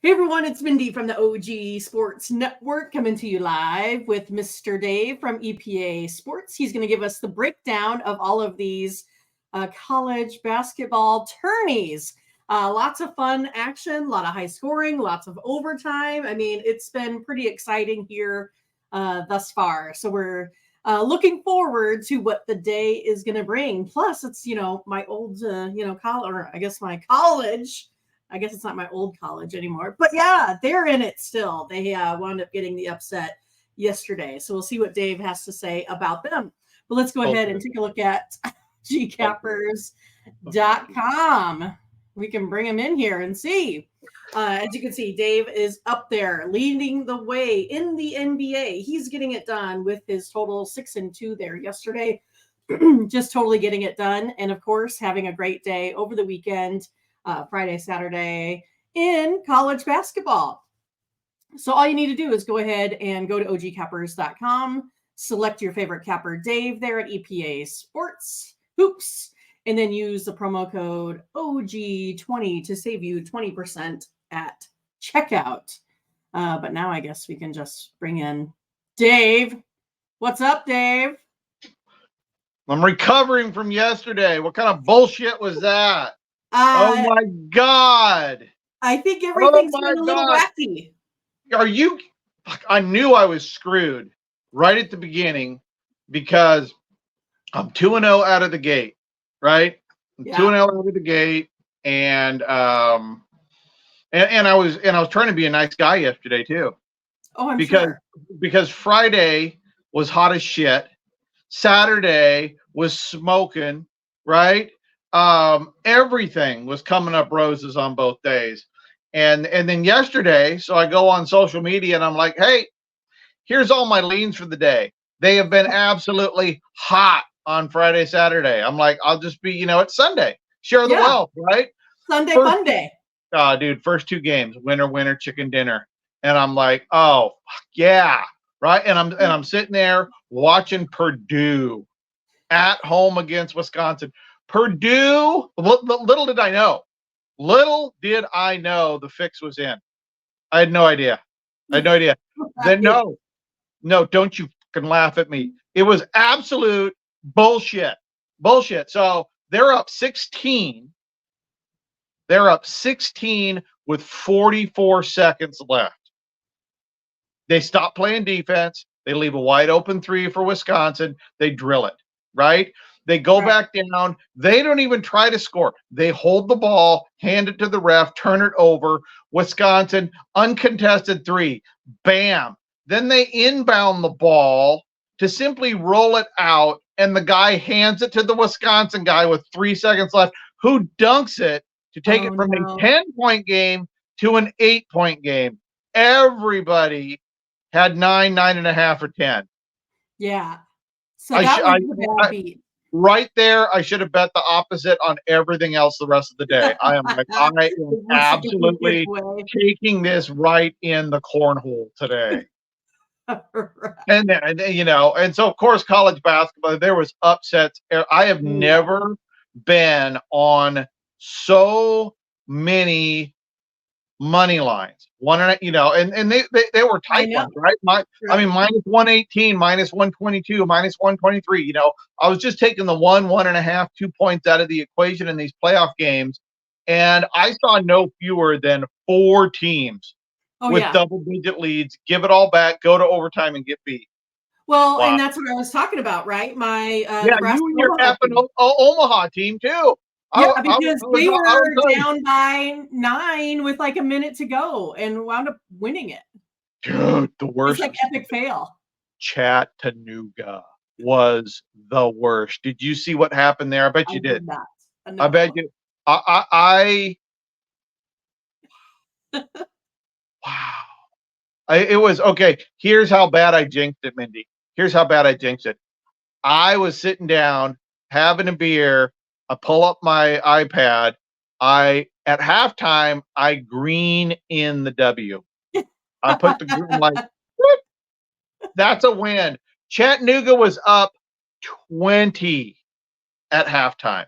Hey everyone, it's Mindy from the OG Sports Network coming to you live with Mr. Dave from EPA Sports. He's going to give us the breakdown of all of these college basketball tourneys. Lots of fun action, a lot of high scoring, lots of overtime. I mean, it's been pretty exciting here thus far. So we're looking forward to what the day is going to bring. Plus, it's, my old, college, or I guess my college. I guess it's not my old college anymore, but yeah, they're in it still. They wound up getting the upset yesterday. So we'll see what Dave has to say about them. But let's go ahead and take a look at gcappers.com. We can bring him in here and see. As you can see, Dave is up there leading the way in the NBA. He's getting it done with his total 6-2 there yesterday. Just totally getting it done. And of course, having a great day over the weekend. Friday, Saturday in college basketball. So all you need to do is go ahead and go to ogcappers.com, select your favorite capper, Dave, there at EPA Sports Hoops, and then use the promo code OG20 to save you 20% at checkout. But now I guess we can just bring in Dave. What's up, Dave? I'm recovering from yesterday. What kind of bullshit was that? Oh my God. I think everything's been a little wacky. I knew I was screwed right at the beginning because I'm 2-0 out of the gate, right? I'm 2-0 out of the gate. And I was trying to be a nice guy yesterday too. Oh, I'm sure. Because Friday was hot as shit. Saturday was smoking, right? Everything was coming up roses on both days. And then yesterday, so I go on social media and I'm like, hey, here's all my leans for the day. They have been absolutely hot on Friday, Saturday. I'm like, I'll just be, it's Sunday. Share the wealth, right? Sunday fun day. Dude, first two games, winner, chicken dinner. And I'm like, oh, yeah, right? And I'm sitting there watching Purdue at home against Wisconsin. Purdue, little did I know the fix was in. I had no idea. Then no, don't you fucking laugh at me. It was absolute bullshit. So they're up 16. They're up 16 with 44 seconds left. They stop playing defense. They leave a wide open three for Wisconsin. They drill it, right? They go back down. They don't even try to score. They hold the ball, hand it to the ref, turn it over. Wisconsin, uncontested three. Bam. Then they inbound the ball to simply roll it out, and the guy hands it to the Wisconsin guy with 3 seconds left, who dunks it to take it from a 10-point game to an 8-point game. Everybody had 9, 9.5, or 10. Yeah. So that was the bad beat. Right there, I should have bet the opposite on everything else the rest of the day. I am absolutely taking this right in the cornhole today. Right. And so of course college basketball, there was upsets. I have never been on so many money lines. And they were tight ones, right? I mean, minus 118, minus 122, minus 123. I was just taking the 1.5, 2 points out of the equation in these playoff games, and I saw no fewer than 4 teams with double-digit leads, give it all back, go to overtime, and get beat. Well, and that's what I was talking about, right? My you and your Omaha team too. Yeah, because they were down by 9 with like a minute to go and wound up winning it. Dude, the worst. It's like epic fail. Chattanooga was the worst. Did you see what happened there? I bet you did. Not. No. I bet you. I wow. It was okay. Here's how bad I jinxed it, Mindy. Here's how bad I jinxed it. I was sitting down having a beer. I pull up my iPad. At halftime, I green in the W. I put the green like, whoop, that's a win. Chattanooga was up 20 at halftime.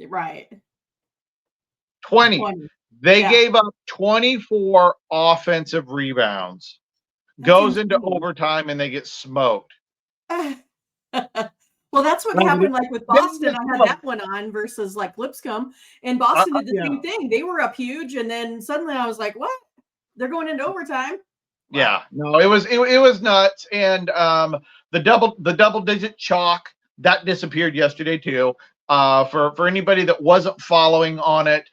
Right. 20. They Yeah. gave up 24 offensive rebounds, That's goes into insane. overtime, and they get smoked. Well, that's what happened like with Boston. I had Yeah, that one on versus like Lipscomb, and Boston did the same thing. They were up huge, and then suddenly I was like, "What? They're going into overtime?" yeah. No, it was nuts, and the double digit chalk that disappeared yesterday too. For anybody that wasn't following on it,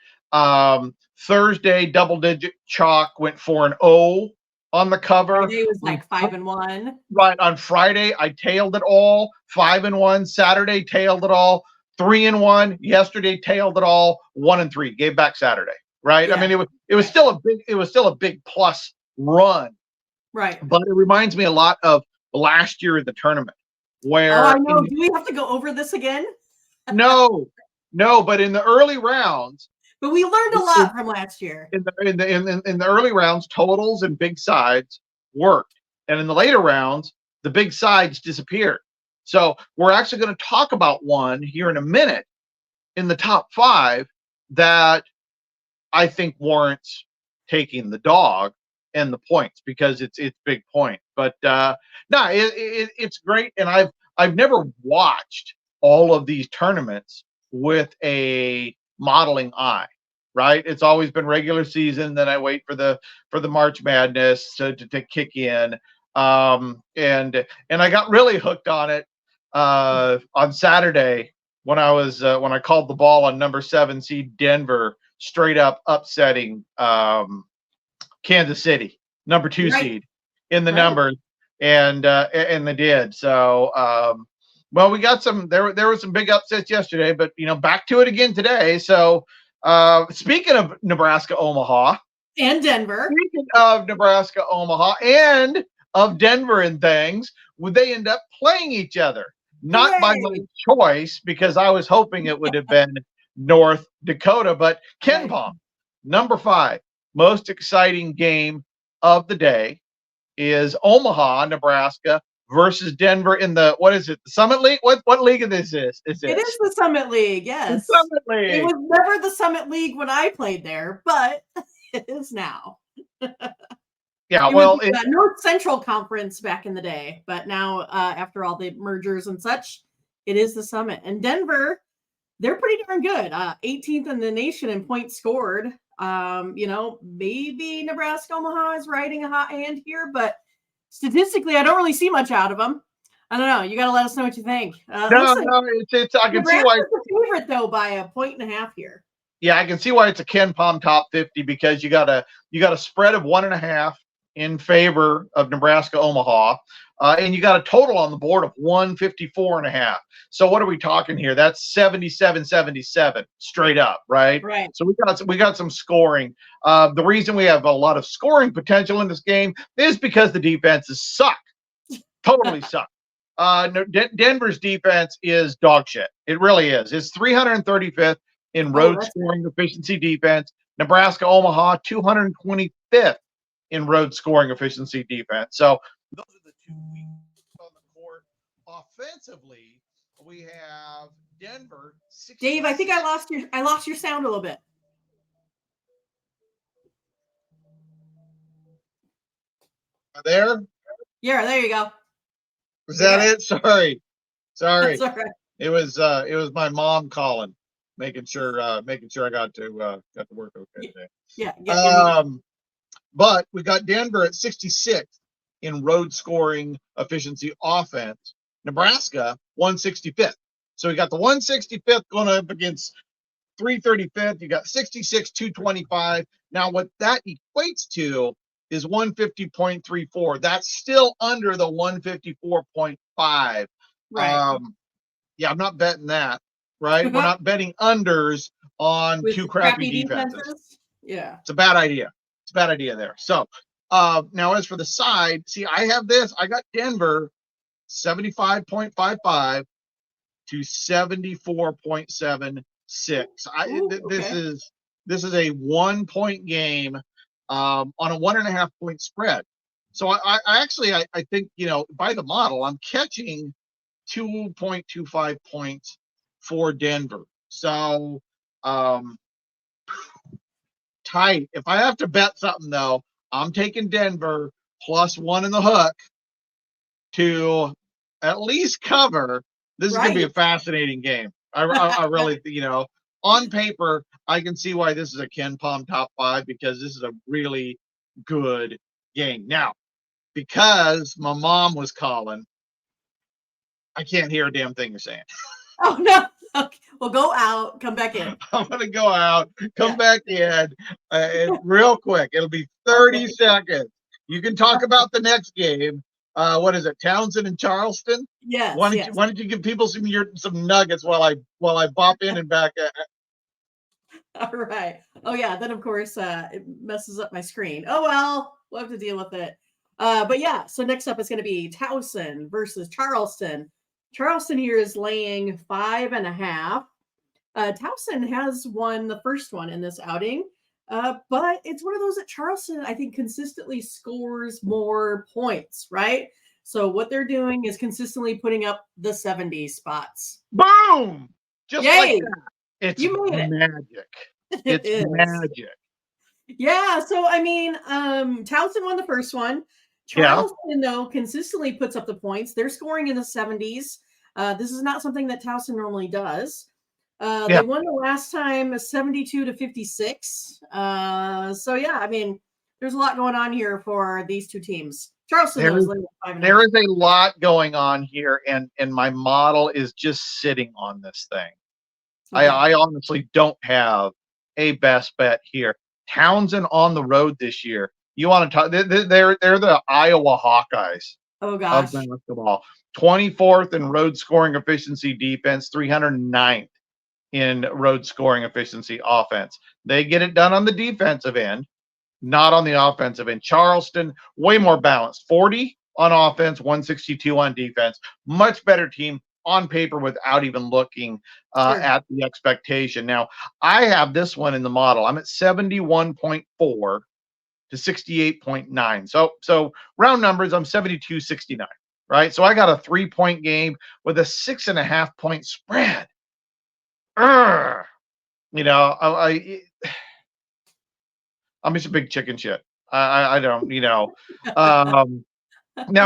Thursday double digit chalk went 4-0 on the cover. Friday was like 5-1. Right on Friday, I tailed it all. 5-1. Saturday, tailed it all. 3-1. Yesterday, tailed it all. 1-3. Gave back Saturday. Right. I Yeah. mean, it was still a big plus run. Right. But it reminds me a lot of last year in the tournament, Oh, where I know. Do we have to go over this again? no, but in the early rounds, But we learned a lot from last year. in the early rounds, totals and big sides worked, and in the later rounds, the big sides disappeared. So we're actually going to talk about one here in a minute in the top 5 that I think warrants taking the dog and the points because it's big point. But no, it's great, and I've never watched all of these tournaments with a modeling eye. Right, it's always been regular season. Then I wait for the March Madness to kick in, and I got really hooked on it on Saturday when I called the ball on number 7 seed Denver straight up upsetting Kansas City, number 2 Right. seed in the Right. numbers, and they did. So, well, we got some. There were some big upsets yesterday, but back to it again today. So, speaking of Nebraska Omaha, And Denver. speaking of Nebraska Omaha and of Denver and things, would they end up playing each other? Not by my Hooray. choice, because I was hoping it would have been North Dakota, but Ken Right. Palm, number 5, most exciting game of the day is Omaha, Nebraska versus Denver in the, what is it, the Summit League? What league is this? Is It is this the Summit League, the yes. Summit It League? was never the Summit League when I played there, but it is now. Yeah, It was well, the North Central Conference back in the day, but now after all the mergers and such, it is the Summit. And Denver, they're pretty darn good. 18th in the nation in points scored. Maybe Nebraska Omaha is riding a hot hand here, but statistically, I don't really see much out of them. I don't know. You got to let us know what you think. Looks like it's I can see why. Nebraska's the favorite though by 1.5 here. Yeah, I can see why it's a Ken Palm top 50, because you got a spread of 1.5 in favor of Nebraska Omaha, and you got a total on the board of 154.5. So what are we talking here? That's 77-77 straight up, right? Right. So we got some scoring. The reason we have a lot of scoring potential in this game is because the defenses suck, totally suck. Denver's defense is dog shit. It really is. It's 335th in road scoring efficiency defense. Nebraska Omaha 225th in road scoring efficiency defense. So those are the 2 weeks on the court. Offensively, we have Denver. Dave, I think I lost your sound a little bit. There? Yeah, there you go. Was that it? Sorry. That's all right. It was my mom calling, making sure I got to work okay today. Yeah. But we got Denver at 66th in road scoring efficiency offense. Nebraska 165th. So we got the 165th going up against 335th. You got 66, 225. Now what that equates to is 150.34. That's still under the 154.5. Right. Yeah, I'm not betting that, right? We're not betting unders on With 2 crappy defenses. Yeah. It's a bad idea. It's a bad idea there. So now as for the side, see, I have this. I got Denver 75.55 to 74.76. This is a 1-point game on a 1.5 point spread. So I actually think, by the model, I'm catching 2.25 points for Denver. So tight. If I have to bet something, though, I'm taking Denver +1 in the hook to at least cover. This is going to be a Right. fascinating game. I really, on paper, I can see why this is a Ken Palm top 5 because this is a really good game. Now, because my mom was calling, I can't hear a damn thing you're saying. Oh, no. Okay. Well, go out, come back in. I'm going to go out, come Yeah. back in real quick. It'll be 30 Okay. seconds. You can talk about the next game. What is it, Townsend and Charleston? Yes, yes. Why don't you give people some nuggets while I bop in and back? All right. Oh yeah. Then of course it messes up my screen. Oh well, we'll have to deal with it. But yeah. So next up is going to be Towson versus Charleston. Charleston here is laying 5.5. Towson has won the first one in this outing, but it's one of those that Charleston I think consistently scores more points. Right. So what they're doing is consistently putting up the 70 spots. Boom! Just like Yay! that. It's You made it. magic. It It's is. magic. Yeah, so I mean, Towson won the first one. Yeah. Charleston, though, consistently puts up the points. They're scoring in the 70s. This is not something that Towson normally does. Yeah. They won the last time 72-56. So yeah, I mean, there's a lot going on here for these two teams. Charleston, though, is laying 5.5. There is a lot going on here, and my model is just sitting on this thing. Okay. I honestly don't have a best bet here. Townsend on the road this year. You want to talk? They're the Iowa Hawkeyes Oh of gosh. basketball. 24th in road scoring efficiency defense, 309th in road scoring efficiency offense. They get it done on the defensive end, not on the offensive end. Charleston, way more balanced. 40 on offense, 162 on defense. Much better team on paper without even looking Sure. at the expectation. Now, I have this one in the model. I'm at 71.4 to 68.9. So round numbers, I'm 72.69, right? So I got a 3-point game with a 6.5-point spread. I'm just a big chicken shit. I don't, now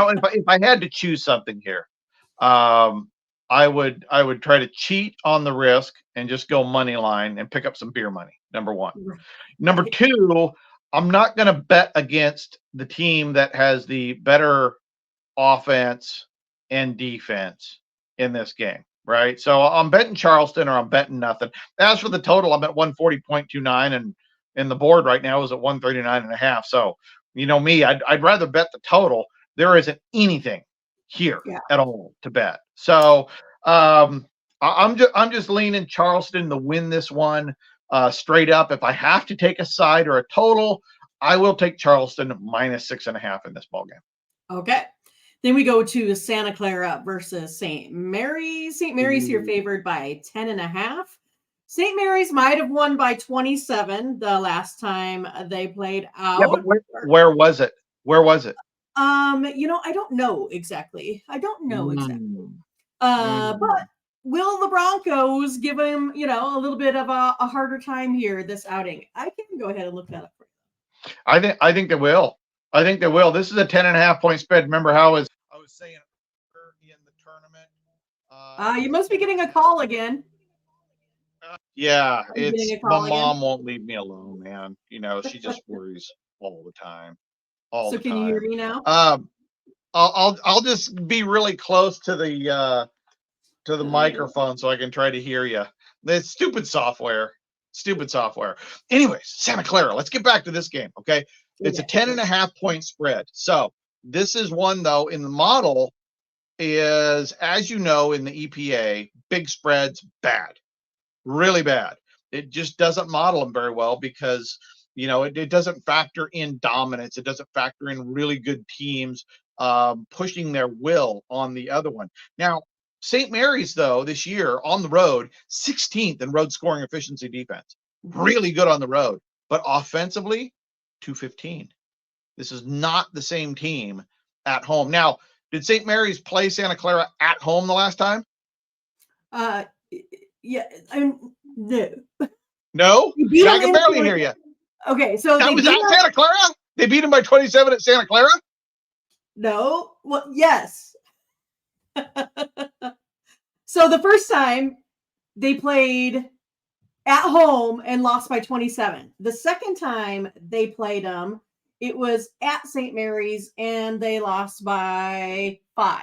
if I had to choose something here, I would try to cheat on the risk and just go money line and pick up some beer money. Number one. Number two, I'm not going to bet against the team that has the better offense and defense in this game, right? So I'm betting Charleston or I'm betting nothing. As for the total, I'm at 140.29 and the board right now is at 139.5. So, you know me, I'd rather bet the total. There isn't anything here at all to bet. So I'm just leaning Charleston to win this one straight up. If I have to take a side or a total, I will take Charleston -6.5 in this ball game. Okay. Then we go to Santa Clara versus St. Mary's. St. Mary's here favored by 10.5. St. Mary's might have won by 27 the last time they played out. Yeah, but where was it? Where was it? I don't know exactly. But will the Broncos give him, a little bit of a harder time here this outing? I can go ahead and look that up for you. I think they will. I think they will. This is a 10.5-point spread. Remember how I was saying in the tournament? You must be getting a call again. Yeah, it's my mom won't leave me alone, man. She just worries all the time. So can you hear me now? I'll just be really close to the microphone so I can try to hear you. It's stupid software. Anyways, Santa Clara. Let's get back to this game, okay? It's a 10.5-point spread. So this is one though in the model is, as you know, in the EPA, big spreads bad, really bad. It just doesn't model them very well because it doesn't factor in dominance. It doesn't factor in really good teams pushing their will on the other one. Now, St. Mary's, though, this year on the road, 16th in road scoring efficiency defense. Really good on the road. But offensively, 215. This is not the same team at home. Now, did St. Mary's play Santa Clara at home the last time? Yeah, no. No? I can barely hear you. Okay, so That they was beat at Santa Clara? They beat him by 27 at Santa Clara? No. Well, yes. So the first time they played at home and lost by 27. The second time they played them, it was at St. Mary's and they lost by 5.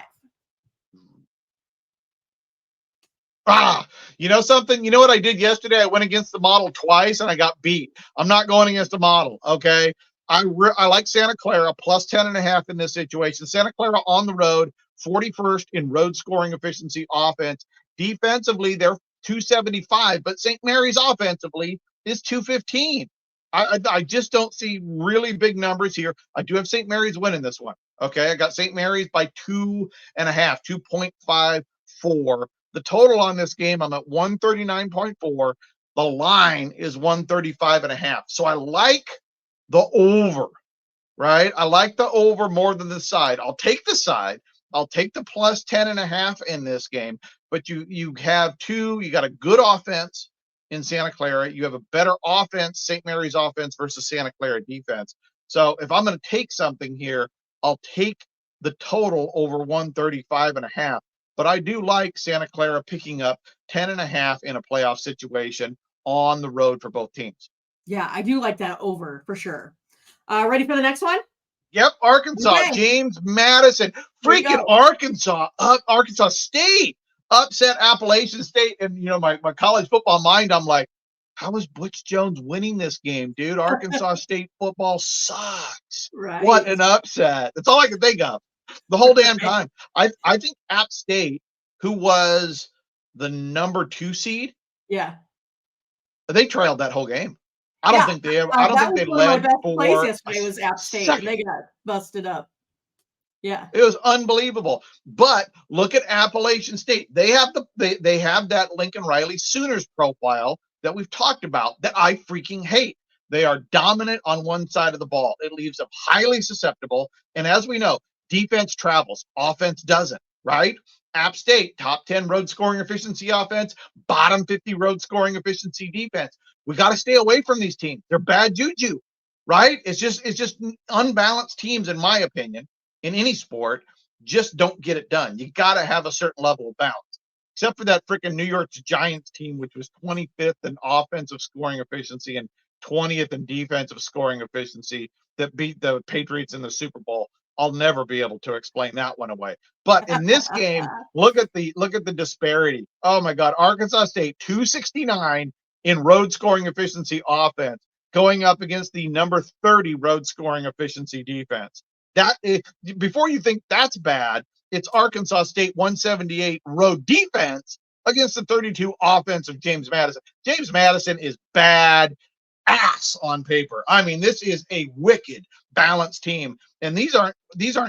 You know something? You know what I did yesterday? I went against the model twice and I got beat. I'm not going against the model, okay? I like Santa Clara plus 10.5 in this situation. Santa Clara on the road, 41st in road scoring efficiency offense. Defensively, they're 275, but St. Mary's offensively is 215. I just don't see really big numbers here. I do have St. Mary's winning this one. Okay, I got St. Mary's by 2.5, 2.54. The total on this game, I'm at 139.4. The line is 135.5. So I like the over, right? I like the over more than the side. I'll take the side. I'll take the plus 10.5 in this game. But you have you got a good offense in Santa Clara. You have a better offense, St. Mary's offense versus Santa Clara defense. So if I'm going to take something here, I'll take the total over 135.5. But I do like Santa Clara picking up 10.5 in a playoff situation on the road for both teams. Yeah, I do like that over for sure. Ready for the next one? Yep, Arkansas, Okay. James Madison, freaking Arkansas, Arkansas State upset Appalachian State. And, you know, my college football mind, I'm like, how is Butch Jones winning this game, dude? Arkansas State football sucks. Right. What an upset. That's all I can think of the whole damn time. I think App State, who was the number 2 seed, Yeah. they trailed that whole game. I don't think they ever. I don't That think was they one of my led best plays for yesterday was App State, and second. they got busted up. Yeah. It was unbelievable. But look at Appalachian State. They have they have that Lincoln Riley Sooners profile that we've talked about that I freaking hate. They are dominant on one side of the ball. It leaves them highly susceptible. And as we know, defense travels, offense doesn't, right? App State, top 10 road scoring efficiency offense, bottom 50 road scoring efficiency defense. We got to stay away from these teams. They're bad juju, right? It's just unbalanced teams, in my opinion, in any sport, just don't get it done. You got to have a certain level of balance, except for that freaking New York Giants team, which was 25th in offensive scoring efficiency and 20th in defensive scoring efficiency, that beat the Patriots in the Super Bowl. I'll never be able to explain that one away. But in this game, look at the disparity. Oh my God, Arkansas State 269 in road scoring efficiency offense, going up against the number 30 road scoring efficiency defense. That is, before you think that's bad, it's Arkansas State 178 road defense against the 32 offense of James Madison. James Madison is bad ass on paper. I mean, this is a wicked balanced team. And these aren't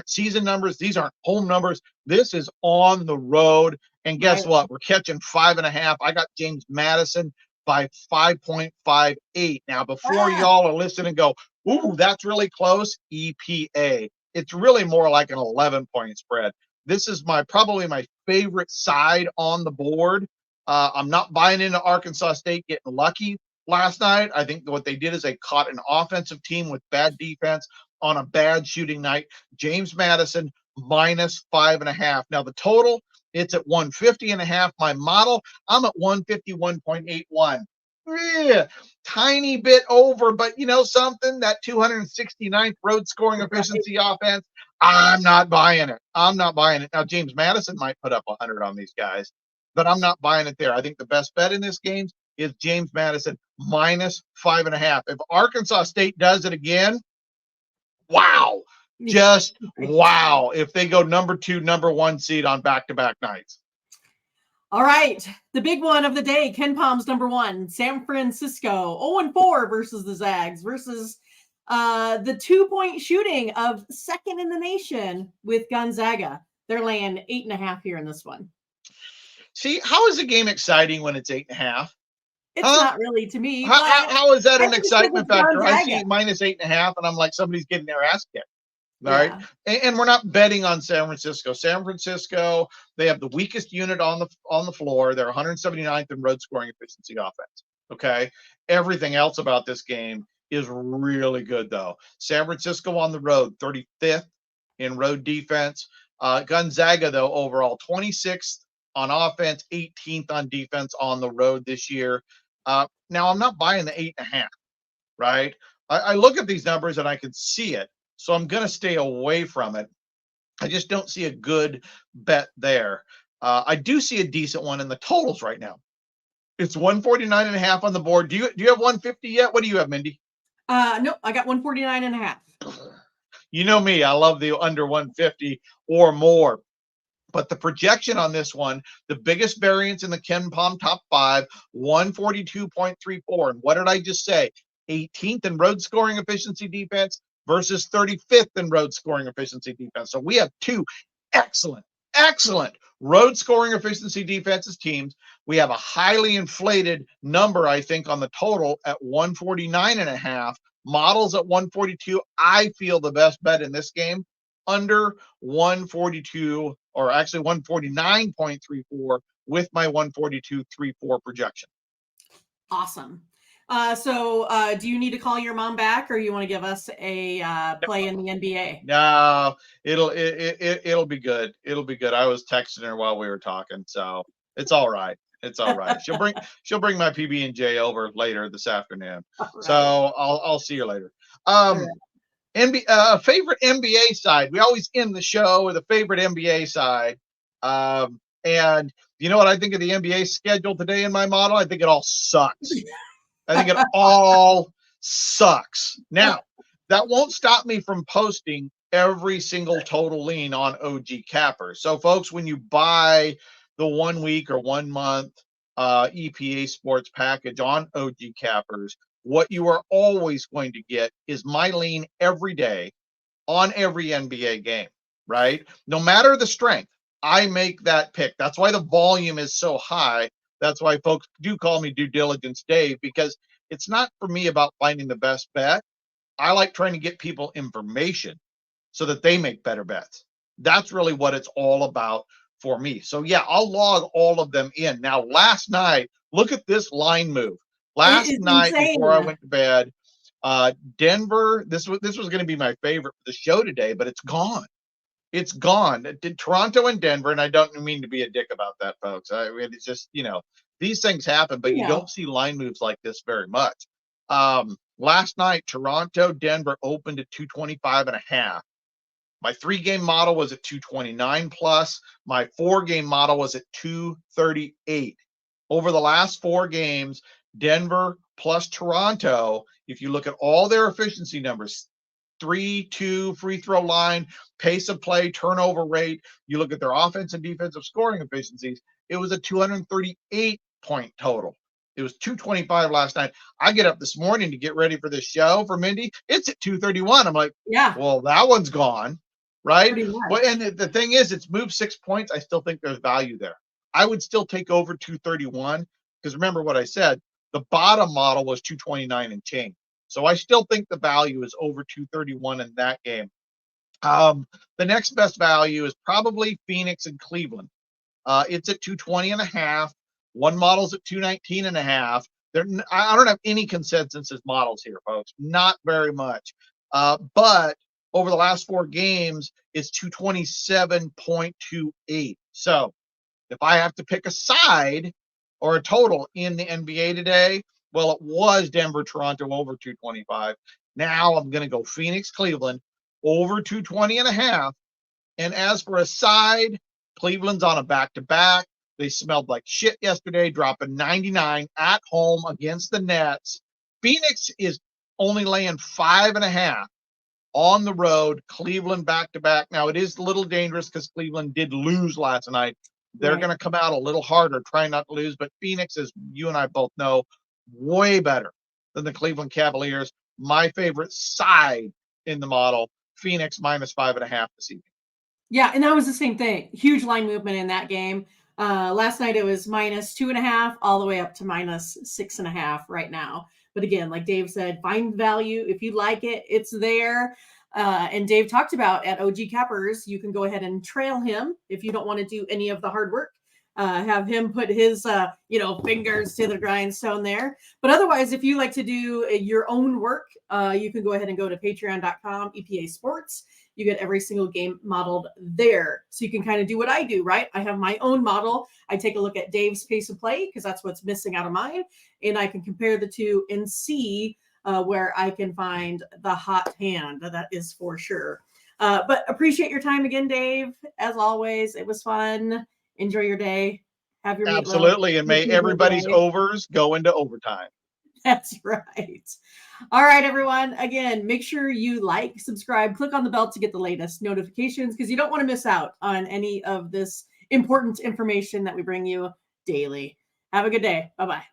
season numbers. These aren't home numbers. This is on the road. And guess what? We're catching 5.5. I got James Madison by 5.58. Now, before y'all are listening and go, ooh, that's really close, EPA. It's really more like an 11-point spread. This is probably my favorite side on the board. I'm not buying into Arkansas State getting lucky last night. I think what they did is they caught an offensive team with bad defense on a bad shooting night. James Madison minus 5.5. Now the total, it's at 150.5. My model, I'm at 151.81. Yeah, tiny bit over, but you know something, that 269th road scoring efficiency offense, I'm not buying it. I'm not buying it. Now James Madison might put up 100 on these guys, but I'm not buying it there. I think the best bet in this game is James Madison minus 5.5. If Arkansas State does it again, wow, just wow. If they go number 2, number 1 seed on back-to-back nights. All right, the big one of the day, Ken Palm's number 1, San Francisco, 0-4 versus the Zags versus the 2-point shooting of second in the nation with Gonzaga. They're laying 8.5 here in this one. See, how is a game exciting when it's 8.5? It's not really to me. How is that an excitement factor? I see minus 8.5, and I'm like, somebody's getting their ass kicked. All right. And we're not betting on San Francisco. San Francisco, they have the weakest unit on the floor. They're 179th in road scoring efficiency offense. Okay. Everything else about this game is really good, though. San Francisco on the road, 35th in road defense. Gonzaga, though, overall 26th on offense, 18th on defense on the road this year. Now, I'm not buying the 8.5, right? I look at these numbers and I can see it, so I'm going to stay away from it. I just don't see a good bet there. I do see a decent one in the totals right now. It's 149.5 on the board. Do you have 150 yet? What do you have, Mindy? No, I got 149.5. You know me, I love the under 150 or more. But the projection on this one, the biggest variance in the Ken Palm top five, 142.34. And what did I just say? 18th in road scoring efficiency defense versus 35th in road scoring efficiency defense. So we have two excellent, excellent road scoring efficiency defenses teams. We have a highly inflated number, I think, on the total at 149.5. Models at 142. I feel the best bet in this game under 142, or actually 149.34 with my 142.34 projection. Awesome. So do you need to call your mom back, or you want to give us a play in the NBA? No, it'll be good. It'll be good. I was texting her while we were talking, so it's all right. It's all right. She'll bring my PB&J over later this afternoon. Right. So I'll see you later. Favorite NBA side. We always end the show with a favorite NBA side. And you know what I think of the NBA schedule today in my model? I think it all sucks. I think it all sucks. Now, that won't stop me from posting every single total lean on OG Capper. So, folks, when you buy the 1 week or 1 month EPA Sports package on OG Cappers, what you are always going to get is my lean every day on every NBA game, right? No matter the strength, I make that pick. That's why the volume is so high. That's why folks do call me Due Diligence Dave, because it's not for me about finding the best bet. I like trying to get people information so that they make better bets. That's really what it's all about for me. So, yeah, I'll log all of them in. Now, last night, look at this line move. Last night before I went to bed, Denver, this was going to be my favorite for the show today, but it's gone. It's gone. Toronto and Denver, and I don't mean to be a dick about that, folks. I mean, it's just, these things happen, but you don't see line moves like this very much. Last night, Toronto, Denver opened at 225.5. My 3-game model was at 229 plus. My 4-game model was at 238. Over the last 4 games, Denver plus Toronto, if you look at all their efficiency numbers, 3-2 free throw line, pace of play, turnover rate, you look at their offense and defensive scoring efficiencies, it was a 238 point total. It was 225 last night. I get up this morning to get ready for this show for Mindy. It's at 231. I'm like, yeah, well, that one's gone, right? Well, and the thing is, it's moved 6 points. I still think there's value there. I would still take over 231 because remember what I said, the bottom model was 229 and change. So I still think the value is over 231 in that game. The next best value is probably Phoenix and Cleveland. It's at 220.5. One model's at 219.5. I don't have any consensus as models here, folks. Not very much. But over the last 4 games, it's 227.28. So if I have to pick a side or a total in the NBA today, well, it was Denver, Toronto over 225. Now I'm going to go Phoenix, Cleveland over 220.5. And as for a side, Cleveland's on a back-to-back. They smelled like shit yesterday, dropping 99 at home against the Nets. Phoenix is only laying 5.5 on the road. Cleveland back-to-back. Now, it is a little dangerous because Cleveland did lose last night. They're going to come out a little harder, trying not to lose. But Phoenix, as you and I both know, way better than the Cleveland Cavaliers. My favorite side in the model, Phoenix minus 5.5 this evening. Yeah, and that was the same thing. Huge line movement in that game. Last night it was minus 2.5 all the way up to minus 6.5 right now. But again, like Dave said, find value. If you like it, it's there. And Dave talked about at OG Cappers, you can go ahead and trail him if you don't want to do any of the hard work. have him put his fingers to the grindstone there. But otherwise, if you like to do your own work, you can go ahead and go to patreon.com EPA Sports. You get every single game modeled there. So you can kind of do what I do, right? I have my own model. I take a look at Dave's pace of play because that's what's missing out of mine. And I can compare the two and see where I can find the hot hand. That is for sure. But appreciate your time again, Dave. As always, it was fun. Enjoy your day. Have your meatloaf. Absolutely. And may everybody's overs go into overtime. That's right. All right, everyone. Again, make sure you like, subscribe, click on the bell to get the latest notifications because you don't want to miss out on any of this important information that we bring you daily. Have a good day. Bye-bye.